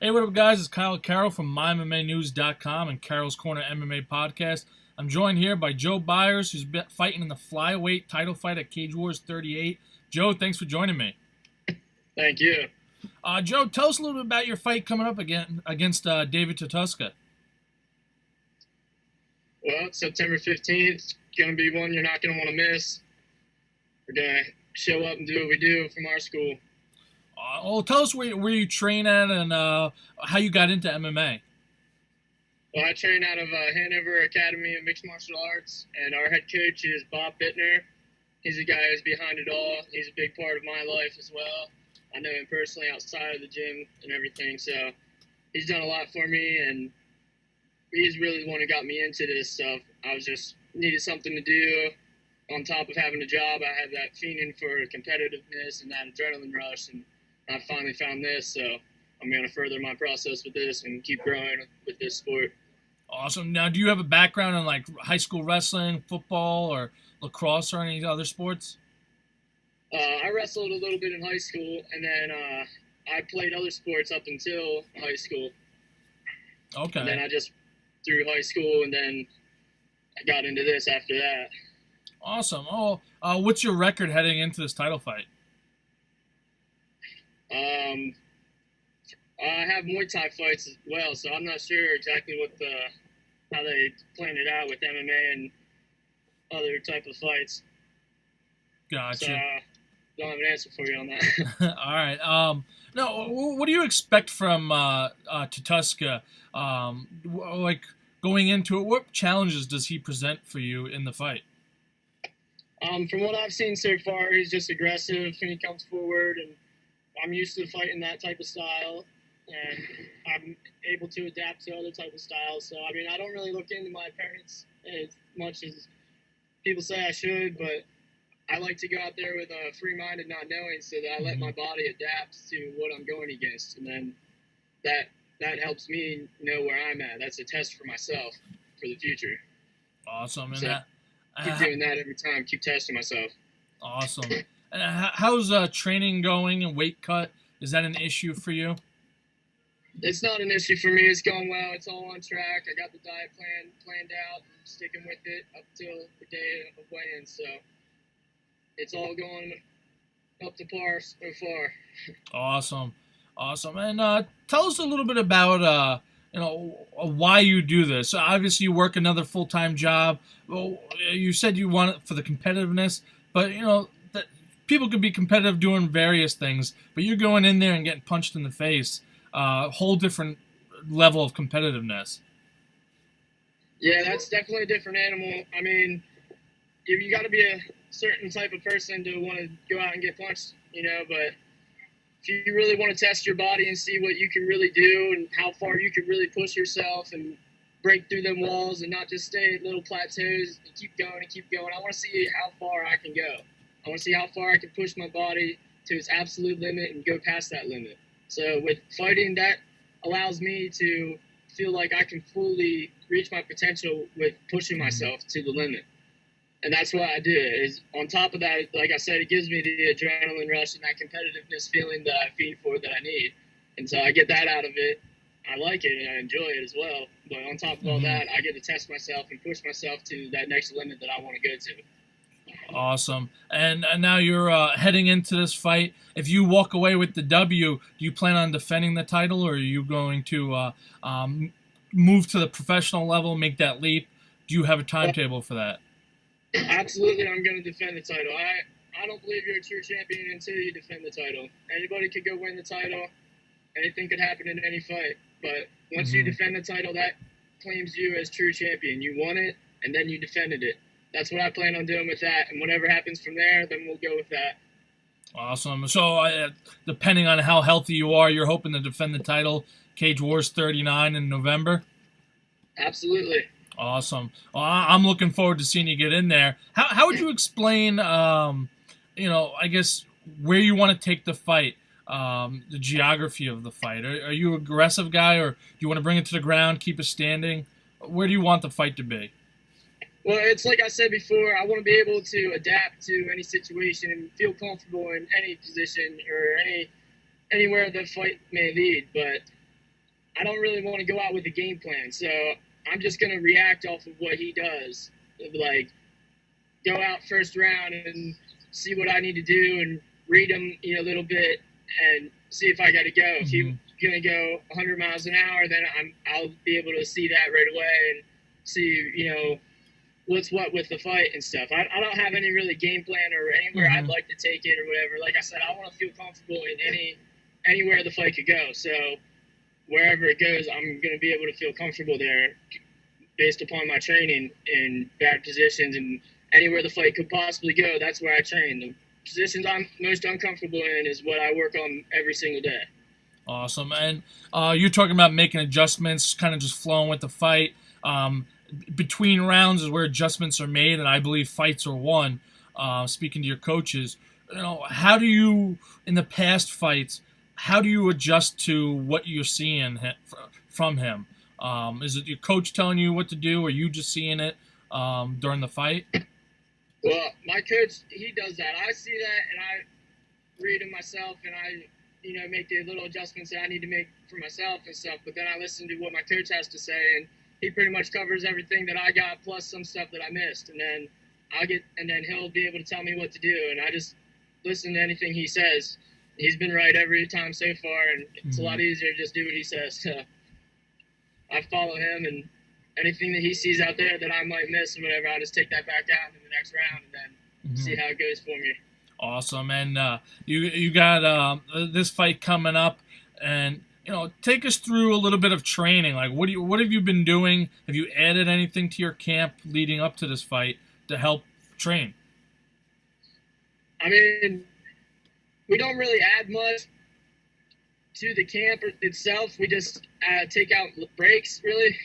Hey, what up, guys? It's Kyle Carroll from MyMMAnews.com and Carroll's Corner MMA podcast. I'm joined here by Joe Byers, who's been fighting in the Flyweight title fight at Cage Wars 38. Joe, thanks for joining me. Thank you. Joe, tell us a little bit about your fight coming up against David Tatuska. Well, September 15th, going to be one you're not going to want to miss. We're going to show up and do what we do from our school. Tell us where you train at and how you got into MMA. Well, I train out of Hanover Academy of Mixed Martial Arts, and our head coach is Bob Bittner. He's the guy who's behind it all. He's a big part of my life as well. I know him personally outside of the gym and everything, so he's done a lot for me, and he's really the one who got me into this stuff. I was just needed something to do on top of having a job. I had that fiending for competitiveness and that adrenaline rush, and I finally found this, so I'm going to further my process with this and keep growing with this sport. Awesome. Now, do you have a background in like high school wrestling, football, or lacrosse, or any other sports? I wrestled a little bit in high school, and then I played other sports up until high school. Okay. And then I just through high school, and then I got into this after that. Awesome. What's your record heading into this title fight? I have Muay Thai fights as well, so I'm not sure exactly how they planned it out with MMA and other type of fights. Gotcha. So don't have an answer for you on that. All right. No, what do you expect from Tatuska? Like going into it, what challenges does he present for you in the fight? From what I've seen so far, he's just aggressive when he comes forward, and I'm used to fighting that type of style, and I'm able to adapt to other type of styles. So, I mean, I don't really look into my opponents as much as people say I should, but I like to go out there with a free mind and not knowing, so that I let my body adapt to what I'm going against, and then that helps me know where I'm at. That's a test for myself for the future. Awesome. And so keep doing that every time. Keep testing myself. Awesome. And how's training going and weight cut? Is that an issue for you? It's not an issue for me. It's going well. It's all on track. I got the diet plan planned out. I'm sticking with it up till the day of weigh-in. So it's all going up to par so far. Awesome. And tell us a little bit about why you do this. So obviously, you work another full-time job. Well, you said you want it for the competitiveness, but that people could be competitive doing various things. But you're going in there and getting punched in the face. Whole different level of competitiveness. Yeah, that's definitely a different animal. I mean, you got to be a certain type of person to want to go out and get punched, but if you really want to test your body and see what you can really do and how far you can really push yourself and break through them walls and not just stay at little plateaus and keep going, I want to see how far I can go. I want to see how far I can push my body to its absolute limit and go past that limit. So with fighting, that allows me to feel like I can fully reach my potential with pushing myself to the limit. And that's what I do. Is on top of that, like I said, it gives me the adrenaline rush and that competitiveness feeling that I feed for that I need. And so I get that out of it. I like it and I enjoy it as well. But on top of all that, I get to test myself and push myself to that next limit that I want to go to. Awesome. And now you're heading into this fight. If you walk away with the W, do you plan on defending the title, or are you going to move to the professional level, make that leap? Do you have a timetable for that? Absolutely, I'm going to defend the title. I don't believe you're a true champion until you defend the title. Anybody could go win the title. Anything could happen in any fight. But once you defend the title, that claims you as true champion. You won it, and then you defended it. That's what I plan on doing with that. And whatever happens from there, then we'll go with that. Awesome. So depending on how healthy you are, you're hoping to defend the title, Cage Wars 39 in November? Absolutely. Awesome. Well, I'm looking forward to seeing you get in there. How would you explain, I guess, where you want to take the fight, the geography of the fight? Are you an aggressive guy, or do you want to bring it to the ground, keep it standing? Where do you want the fight to be? Well, it's like I said before, I want to be able to adapt to any situation and feel comfortable in any position or anywhere the fight may lead. But I don't really want to go out with a game plan. So I'm just going to react off of what he does. Like, go out first round and see what I need to do and read him, a little bit and see if I got to go. Mm-hmm. If he's going to go 100 miles an hour, then I'll be able to see that right away and see, what's what with the fight and stuff. I don't have any really game plan or anywhere I'd like to take it or whatever. Like I said, I want to feel comfortable in anywhere the fight could go. So wherever it goes, I'm going to be able to feel comfortable there based upon my training in bad positions, and anywhere the fight could possibly go, that's where I train. The positions I'm most uncomfortable in is what I work on every single day. Awesome. And you're talking about making adjustments, kind of just flowing with the fight. Between rounds is where adjustments are made, and I believe fights are won. Speaking to your coaches, how do you, in the past fights, how do you adjust to what you're seeing from him? Is it your coach telling you what to do, or you just seeing it during the fight? Well, my coach, he does that. I see that, and I read him myself, and I, make the little adjustments that I need to make for myself and stuff. But then I listen to what my coach has to say, and he pretty much covers everything that I got, plus some stuff that I missed. And then he'll be able to tell me what to do, and I just listen to anything he says. He's been right every time so far, and it's a lot easier to just do what he says. So I follow him, and anything that he sees out there that I might miss or whatever, I just take that back out in the next round and then see how it goes for me. Awesome. And you got this fight coming up, and take us through a little bit of training. Like, what have you been doing? Have you added anything to your camp leading up to this fight to help train? I mean, we don't really add much to the camp itself. We just take out breaks, really.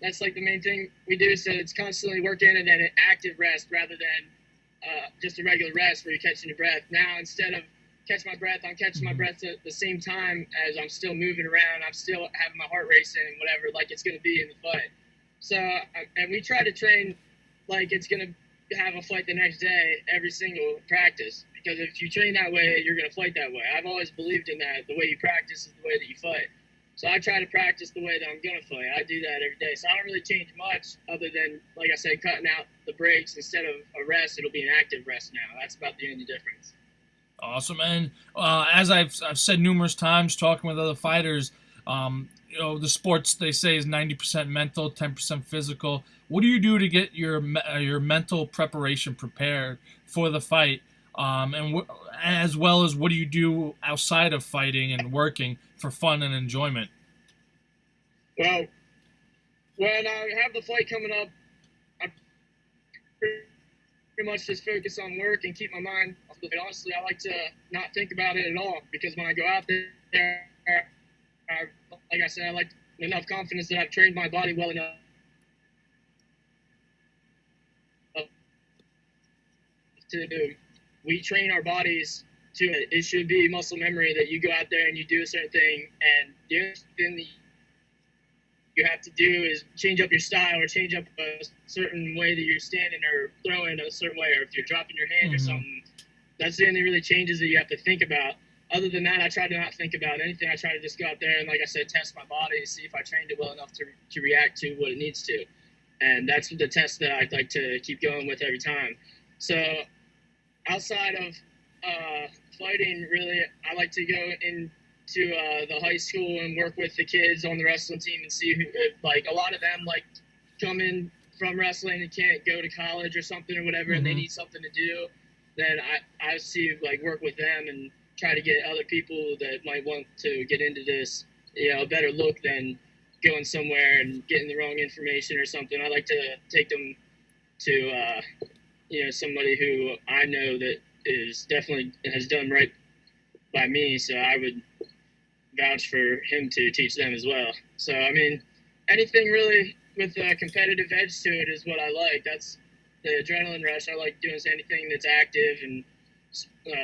That's like the main thing we do. So it's constantly working and then an active rest rather than just a regular rest where you're catching your breath. Now, instead of catch my breath, I'm catching my breath at the same time as I'm still moving around. I'm still having my heart racing and whatever, like it's going to be in the fight. So, and we try to train like it's going to have a fight the next day every single practice. Because if you train that way, you're going to fight that way. I've always believed in that. The way you practice is the way that you fight. So I try to practice the way that I'm going to fight. I do that every day. So I don't really change much other than, like I said, cutting out the breaks. Instead of a rest, it'll be an active rest now. That's about the only difference. Awesome. And as I've said numerous times talking with other fighters, the sports, they say, is 90% mental, 10% physical. What do you do to get your mental preparation prepared for the fight? As well as what do you do outside of fighting and working for fun and enjoyment? Well, when I have the fight coming up, I pretty much just focus on work and keep my mind off the fight. Honestly, I like to not think about it at all, because when I go out there, like I said, I like enough confidence that I've trained my body well enough to do. We train our bodies to it. It should be muscle memory that you go out there and you do a certain thing, and the only thing that you have to do is change up your style or change up a certain way that you're standing or throwing a certain way, or if you're dropping your hand or something. That's the only really changes that you have to think about. Other than that, I try to not think about anything. I try to just go out there and, like I said, test my body, see if I trained it well enough to react to what it needs to. And that's the test that I'd like to keep going with every time. So outside of fighting, really, I like to go into the high school and work with the kids on the wrestling team and see who, like, a lot of them, like, come in from wrestling and can't go to college or something or whatever, and they need something to do. Then I see, like, work with them and try to get other people that might want to get into this, a better look than going somewhere and getting the wrong information or something. I like to take them to, somebody who I know that is definitely has done right by me, so I would vouch for him to teach them as well. So, I mean, anything really with a competitive edge to it is what I like. That's the adrenaline rush. I like doing anything that's active and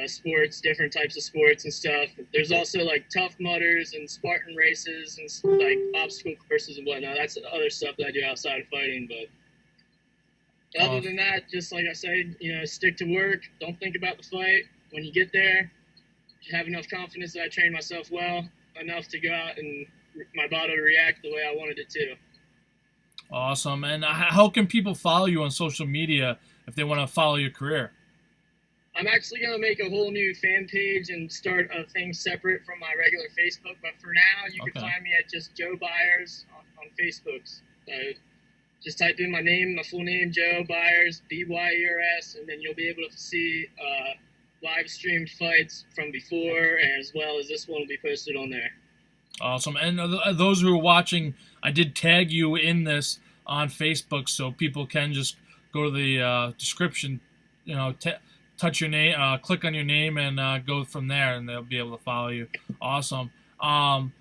sports, different types of sports and stuff. There's also like Tough Mudders and Spartan races and like obstacle courses and whatnot. That's the other stuff that I do outside of fighting. But other than that, just like I said, stick to work. Don't think about the fight. When you get there, have enough confidence that I train myself well enough to go out and my body to react the way I wanted it to. Awesome. And how can people follow you on social media if they want to follow your career? I'm actually going to make a whole new fan page and start a thing separate from my regular Facebook. But for now, you can find me at just Joe Byers on Facebook. Just type in my name, my full name, Joe Byers, Byers, and then you'll be able to see live streamed fights from before, as well as this one will be posted on there. Awesome. And those who are watching, I did tag you in this on Facebook, so people can just go to the description, touch your name, click on your name, and go from there, and they'll be able to follow you. Awesome. Do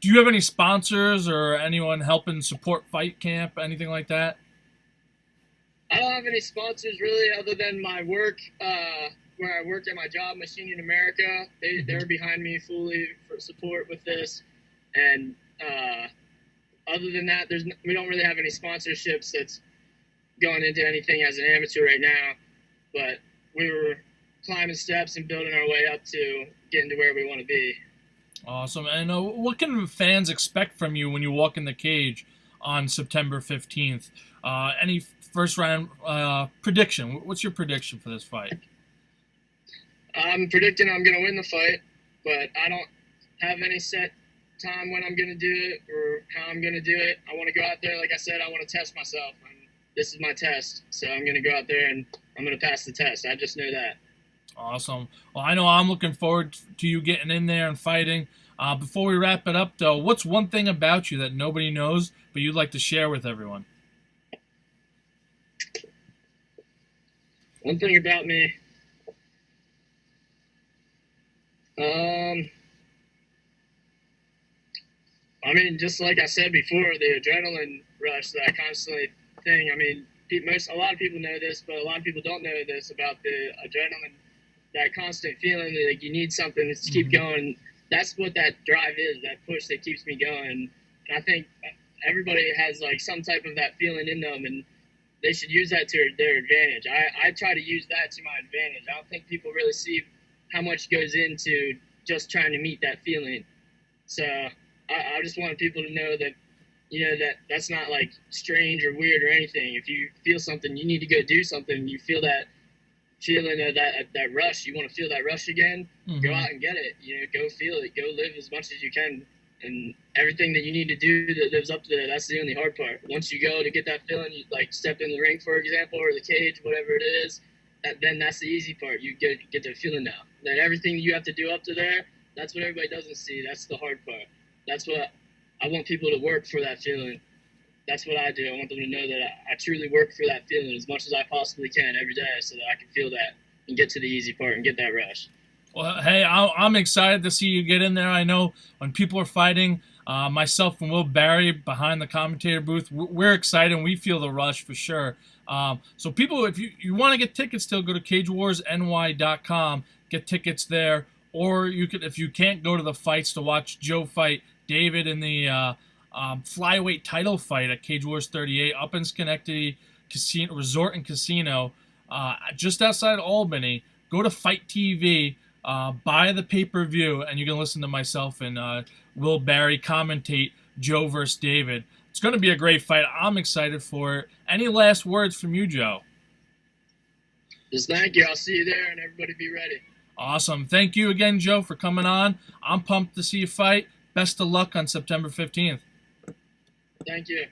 you have any sponsors or anyone helping support Fight Camp, anything like that? I don't have any sponsors really, other than my work, where I work at my job, Machining America. They're behind me fully for support with this, and other than that, we don't really have any sponsorships that's going into anything as an amateur right now, but we were climbing steps and building our way up to getting to where we want to be. Awesome. And what can fans expect from you when you walk in the cage on September 15th? Any first round prediction? What's your prediction for this fight? I'm predicting I'm going to win the fight, but I don't have any set time when I'm going to do it or how I'm going to do it. I want to go out there, like I said, I want to test myself. This is my test, so I'm going to go out there and I'm going to pass the test. I just know that. Awesome. Well, I know I'm looking forward to you getting in there and fighting. Before we wrap it up, though, what's one thing about you that nobody knows but you'd like to share with everyone? One thing about me, just like I said before, the adrenaline rush that I constantly think. A lot of people know this, but a lot of people don't know this about the adrenaline, that constant feeling that you need something to keep going. That's what that drive is, that push that keeps me going. And I think everybody has some type of that feeling in them, and they should use that to their advantage. I try to use that to my advantage. I don't think people really see how much goes into just trying to meet that feeling. So I just want people to know that, that's not strange or weird or anything. If you feel something, you need to go do something. You feel that feeling of that rush. You want to feel that rush again, go out and get it. Go feel it. Go live as much as you can. And everything that you need to do that lives up to that, that's the only hard part. Once you go to get that feeling, you step in the ring, for example, or the cage, whatever it is, then that's the easy part. You get the feeling now. Then everything you have to do up to there, that's what everybody doesn't see. That's the hard part. That's what I want people to work for, that feeling. That's what I do. I want them to know that I truly work for that feeling as much as I possibly can every day, so that I can feel that and get to the easy part and get that rush. Well, hey, I'm excited to see you get in there. I know when people are fighting, myself and Will Barry behind the commentator booth, we're excited and we feel the rush for sure. So people, if you want to get tickets, still go to cagewarsny.com, get tickets there. Or you could, if you can't go to the fights, to watch Joe fight David in the Flyweight title fight at Cage Wars 38 up in Schenectady Resort and Casino, just outside Albany. Go to Fight TV. Buy the pay-per-view, and you can listen to myself and Will Barry commentate Joe versus David. It's going to be a great fight. I'm excited for it. Any last words from you, Joe? Just thank you. I'll see you there, and everybody be ready. Awesome. Thank you again, Joe, for coming on. I'm pumped to see you fight. Best of luck on September 15th. Thank you.